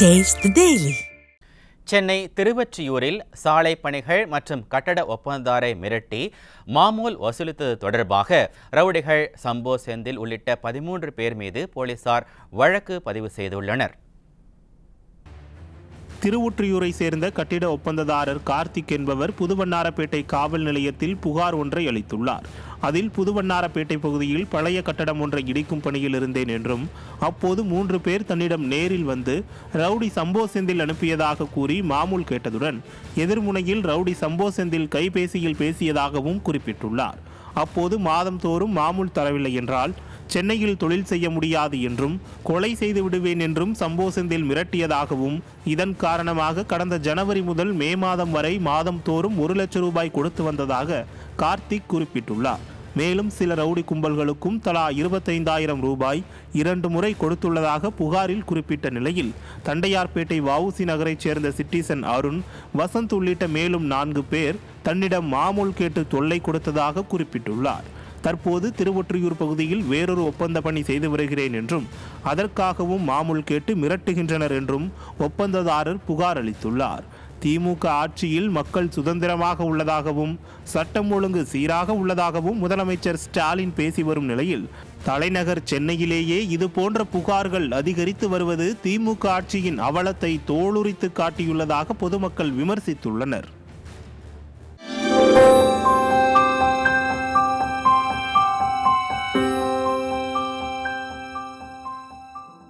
Taste the Daily. Chennai திருவொற்றியூரில் சாலை பணிகள் மற்றும் கட்டட ஒப்பந்ததாரை மிரட்டி மாமூல் வசூலித்தது தொடர்பாக ரவுடிகள் சம்போ செந்தில் உள்ளிட்ட 13 பேர் மீது போலீசார் வழக்கு பதிவு செய்துள்ளனர். திருவொற்றியூரை சேர்ந்த கட்டிட ஒப்பந்ததாரர் கார்த்திக் என்பவர் புதுவண்ணாரப்பேட்டை காவல் நிலையத்தில் புகார் ஒன்றை அளித்துள்ளார். அதில் புதுவண்ணாரப்பேட்டை பகுதியில் பழைய கட்டடம் ஒன்றை இடிக்கும் பணியில் இருந்தேன் என்றும் அப்போது 3 பேர் தன்னிடம் நேரில் வந்து ரவுடி சம்போ செந்தில் அனுப்பியதாக கூறி மாமூல் கேட்டதுடன் எதிர்முனையில் ரவுடி சம்போ செந்தில் கைபேசியில் பேசியதாகவும் குறிப்பிட்டுள்ளார். அப்போது மாதந்தோறும் மாமூல் தரவில்லை என்றால் சென்னையில் தொழில் செய்ய முடியாது என்றும் கொலை செய்து விடுவேன் என்றும் சம்போ செந்தில் மிரட்டியதாகவும் இதன் காரணமாக கடந்த ஜனவரி முதல் மே மாதம் வரை மாதம் தோறும் 1 லட்சம் ரூபாய் கொடுத்து வந்ததாக கார்த்திக் குறிப்பிட்டுள்ளார். மேலும் சில ரவுடி கும்பல்களுக்கும் தலா 25,000 ரூபாய் 2 முறை கொடுத்துள்ளதாக புகாரில் குறிப்பிட்ட நிலையில் தண்டையார்பேட்டை வஉசி நகரைச் சேர்ந்த சிட்டிசன் அருண், வசந்த் உள்ளிட்ட மேலும் 4 பேர் தன்னிடம் மாமூல் கேட்டு தொல்லை கொடுத்ததாக குறிப்பிட்டுள்ளார். தற்போது திருவொற்றியூர் பகுதியில் வேறொரு ஒப்பந்த பணி செய்து வருகிறேன் என்றும் அதற்காகவும் மாமூல் கேட்டு மிரட்டுகின்றனர் என்றும் ஒப்பந்ததாரர் புகார் அளித்துள்ளார். திமுக ஆட்சியில் மக்கள் சுதந்திரமாக உள்ளதாகவும் சட்டம் ஒழுங்கு சீராக உள்ளதாகவும் முதலமைச்சர் ஸ்டாலின் பேசி வரும் நிலையில் தலைநகர் சென்னையிலேயே இதுபோன்ற புகார்கள் அதிகரித்து வருவது திமுக ஆட்சியின் அவலத்தை தோலுரித்து காட்டியுள்ளதாக பொதுமக்கள் விமர்சித்துள்ளனர்.